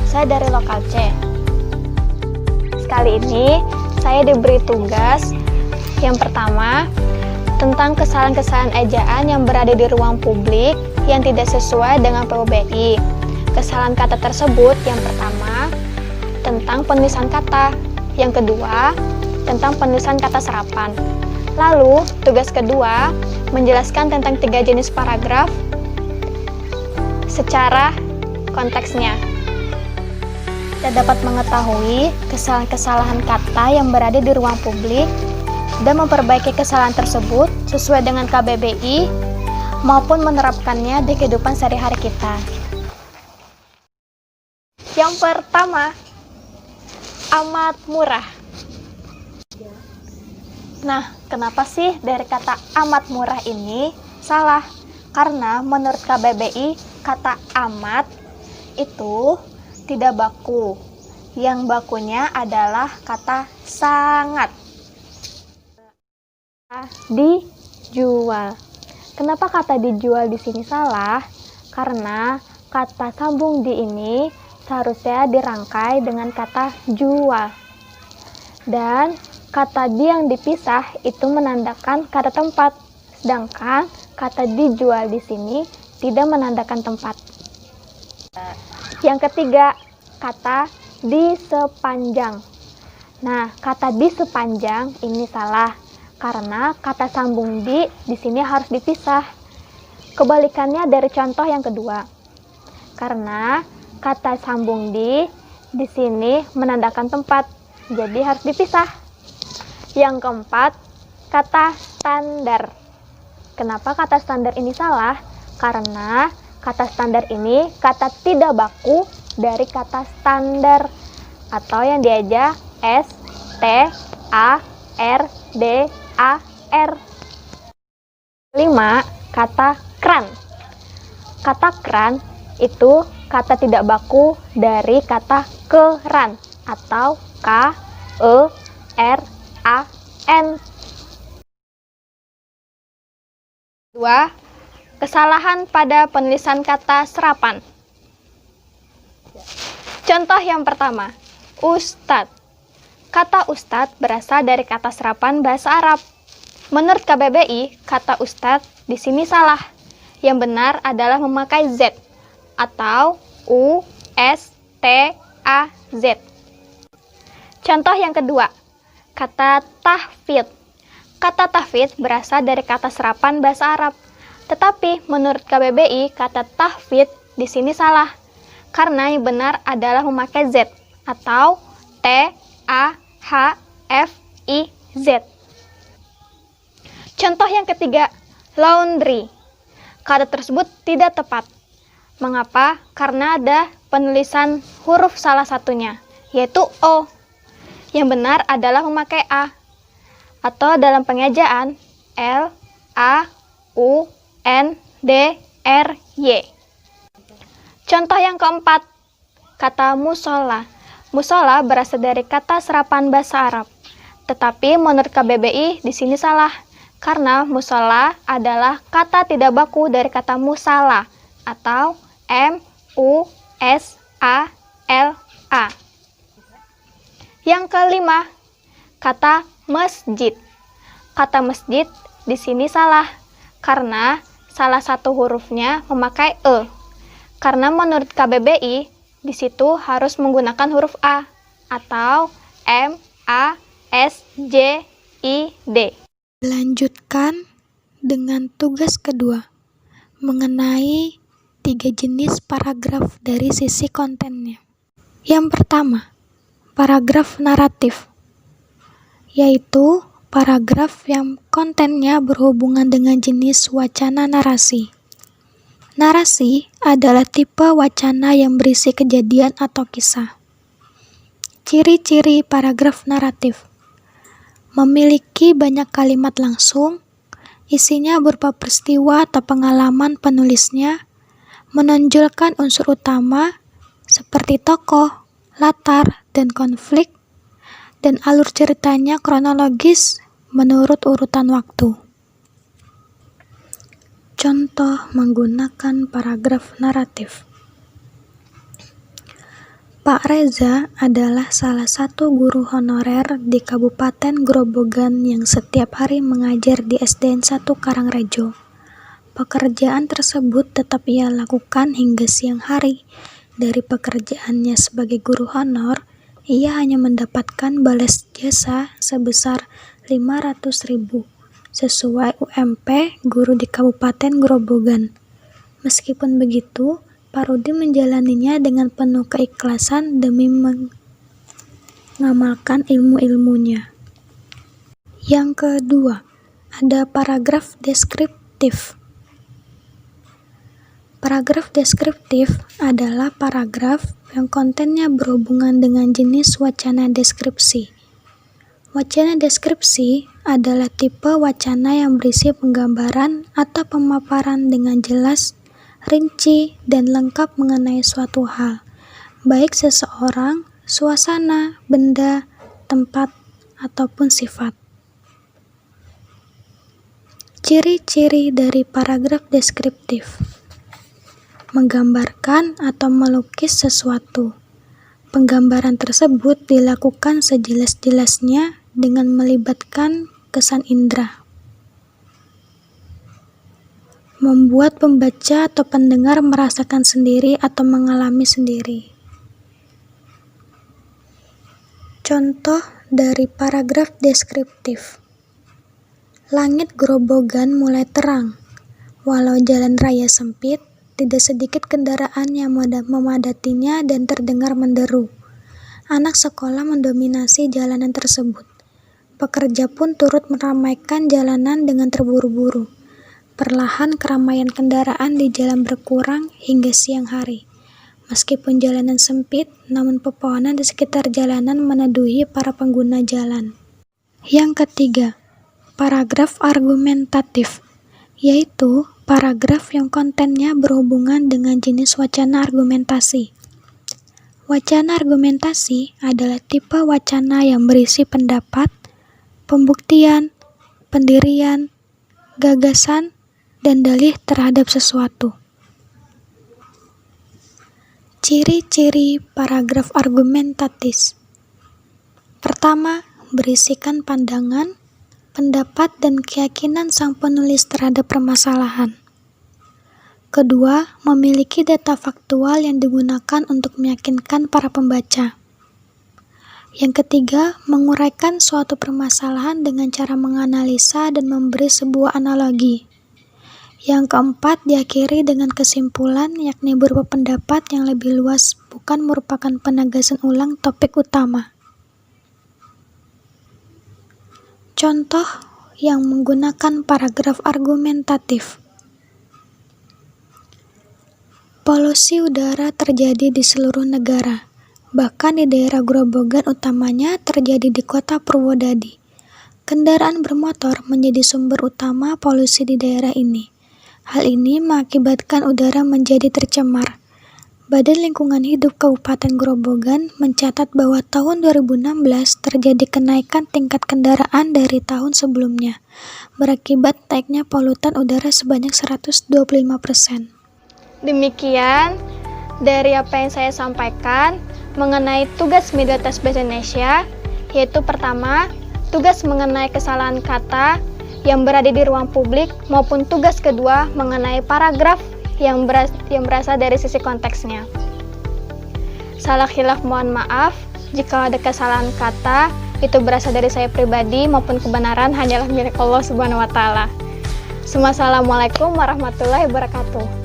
Saya dari Lokal C. Kali ini saya diberi tugas yang pertama tentang kesalahan-kesalahan ejaan yang berada di ruang publik yang tidak sesuai dengan PUBI. Kesalahan kata tersebut yang pertama tentang penulisan kata, yang kedua tentang penulisan kata serapan. Lalu tugas kedua menjelaskan tentang 3 jenis paragraf secara konteksnya. Kita dapat mengetahui kesalahan-kesalahan kata yang berada di ruang publik dan memperbaiki kesalahan tersebut sesuai dengan KBBI maupun menerapkannya di kehidupan sehari-hari kita. Yang pertama, amat murah. Nah, kenapa sih dari kata amat murah ini salah? Karena menurut KBBI, kata amat itu tidak baku. Yang bakunya adalah kata sangat. Dijual. Kenapa kata dijual di sini salah? Karena kata sambung di ini seharusnya dirangkai dengan kata jual. Dan kata di yang dipisah itu menandakan kata tempat. Sedangkan kata dijual di sini tidak menandakan tempat. Yang ketiga, kata di sepanjang. Nah, kata di sepanjang ini salah karena kata sambung di sini harus dipisah. Kebalikannya dari contoh yang kedua. Karena kata sambung di sini menandakan tempat, jadi harus dipisah. Yang keempat, kata standar. Kenapa kata standar ini salah? Karena kata standar ini kata tidak baku dari kata standar atau yang diajar STARDAR. 5. Kata kran. Kata kran itu kata tidak baku dari kata keran atau KERAN. 2. Kesalahan pada penulisan kata serapan. Contoh yang pertama, ustadz. Kata ustadz berasal dari kata serapan bahasa Arab. Menurut KBBI, kata ustadz di sini salah. Yang benar adalah memakai Z atau USTAZ. Contoh yang kedua, kata tahfidz. Kata tahfidz berasal dari kata serapan bahasa Arab. Tetapi menurut KBBI, kata tahfidz di sini salah. Karena yang benar adalah memakai Z atau TAHFIZ. Contoh yang ketiga, laundry. Kata tersebut tidak tepat. Mengapa? Karena ada penulisan huruf salah satunya, yaitu O. Yang benar adalah memakai A. Atau dalam pengejaan LAUNDRY. Contoh yang keempat, kata musola. Musola berasal dari kata serapan bahasa Arab. Tetapi menurut KBBI di sini salah. Karena musola adalah kata tidak baku dari kata musala atau MUSALA. Yang kelima, kata masjid. Kata masjid di sini salah karena salah satu hurufnya memakai E. Karena menurut KBBI di situ harus menggunakan huruf A atau MASJID. Lanjutkan dengan tugas kedua mengenai 3 jenis paragraf dari sisi kontennya. Yang pertama, paragraf naratif, yaitu paragraf yang kontennya berhubungan dengan jenis wacana narasi. Narasi adalah tipe wacana yang berisi kejadian atau kisah. Ciri-ciri paragraf naratif: memiliki banyak kalimat langsung, isinya berupa peristiwa atau pengalaman penulisnya, menonjolkan unsur utama seperti tokoh, latar, dan konflik, dan alur ceritanya kronologis menurut urutan waktu. Contoh menggunakan paragraf naratif. Pak Reza adalah salah satu guru honorer di Kabupaten Grobogan yang setiap hari mengajar di SDN 1 Karangrejo. Pekerjaan tersebut tetap ia lakukan hingga siang hari. Dari pekerjaannya sebagai guru honor, ia hanya mendapatkan balas jasa sebesar 500.000 sesuai UMP guru di Kabupaten Grobogan. Meskipun begitu, Pak Rudi menjalaninya dengan penuh keikhlasan demi mengamalkan ilmu-ilmunya. Yang kedua, ada paragraf deskriptif. Paragraf deskriptif adalah paragraf yang kontennya berhubungan dengan jenis wacana deskripsi. Wacana deskripsi adalah tipe wacana yang berisi penggambaran atau pemaparan dengan jelas, rinci, dan lengkap mengenai suatu hal, baik seseorang, suasana, benda, tempat, ataupun sifat. Ciri-ciri dari paragraf deskriptif: menggambarkan atau melukis sesuatu. Penggambaran tersebut dilakukan sejelas-jelasnya dengan melibatkan kesan indera. Membuat pembaca atau pendengar merasakan sendiri atau mengalami sendiri. Contoh dari paragraf deskriptif: langit Grobogan mulai terang. Walau jalan raya sempit, tidak sedikit kendaraan yang memadatinya dan terdengar menderu. Anak sekolah mendominasi jalanan tersebut. Pekerja pun turut meramaikan jalanan dengan terburu-buru. Perlahan keramaian kendaraan di jalan berkurang hingga siang hari. Meskipun jalanan sempit, namun pepohonan di sekitar jalanan meneduhi para pengguna jalan. Yang ketiga, paragraf argumentatif, yaitu paragraf yang kontennya berhubungan dengan jenis wacana argumentasi. Wacana argumentasi adalah tipe wacana yang berisi pendapat, pembuktian, pendirian, gagasan, dan dalih terhadap sesuatu. Ciri-ciri paragraf argumentatif: pertama, berisikan pandangan, pendapat, dan keyakinan sang penulis terhadap permasalahan. Kedua, memiliki data faktual yang digunakan untuk meyakinkan para pembaca. Yang ketiga, menguraikan suatu permasalahan dengan cara menganalisa dan memberi sebuah analogi. Yang keempat, diakhiri dengan kesimpulan, yakni berupa pendapat yang lebih luas, bukan merupakan penegasan ulang topik utama. Contoh yang menggunakan paragraf argumentatif: polusi udara terjadi di seluruh negara, bahkan di daerah Grobogan utamanya terjadi di kota Purwodadi. Kendaraan bermotor menjadi sumber utama polusi di daerah ini. Hal ini mengakibatkan udara menjadi tercemar. Badan Lingkungan Hidup Kabupaten Grobogan mencatat bahwa tahun 2016 terjadi kenaikan tingkat kendaraan dari tahun sebelumnya, berakibat naiknya polutan udara sebanyak 125%. Demikian dari apa yang saya sampaikan mengenai tugas media tes bahasa Indonesia, yaitu pertama, tugas mengenai kesalahan kata yang berada di ruang publik, maupun tugas kedua mengenai paragraf yang berasal dari sisi konteksnya. Salah khilaf mohon maaf, jika ada kesalahan kata, itu berasal dari saya pribadi maupun kebenaran hanyalah milik Allah Subhanahu wa Ta'ala. Assalamualaikum warahmatullahi wabarakatuh.